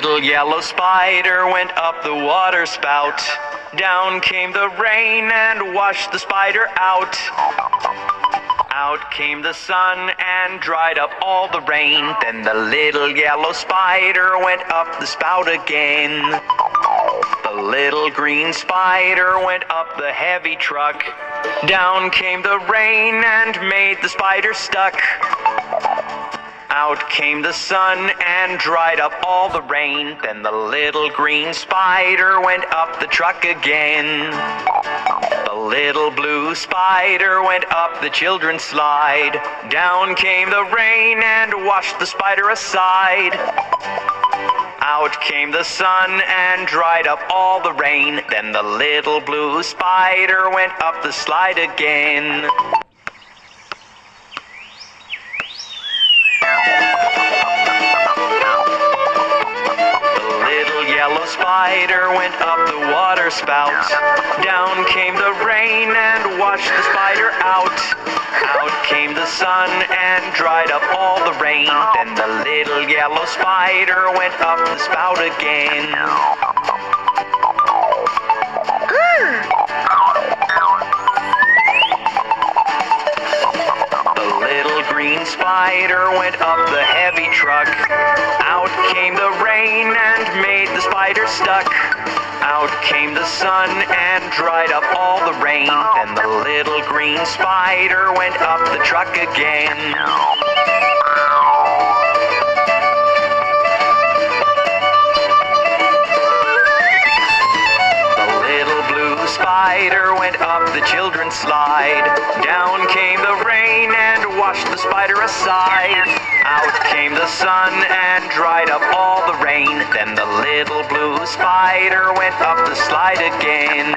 little yellow spider went up the water spout. Down came the rain and washed the spider out. Out came the sun and dried up all the rain. Then the little yellow spider went up the spout again. The little green spider went up the heavy truck. Down came the rain and made the spider stuck. Out came the sun and dried up all the rain. Then the little green spider went up the truck again. The little blue spider went up the children's slide. Down came the rain and washed the spider aside. Out came the sun and dried up all the rain. Then the little blue spider went up the slide again. Yellow spider went up the water spout. Down came the rain and washed the spider out. Out came the sun and dried up all the rain. Then the little yellow spider went up the spout again. The little green spider went up the heavy truck. Out came the rain and made the spider stuck. Out came the sun and dried up all the rain. Then the little green spider went up the truck again. The little blue spider went up the children's slide. Down came the rain and washed the spider aside. Out came the sun and dried up all the rain. Then the little blue spider went up the slide again.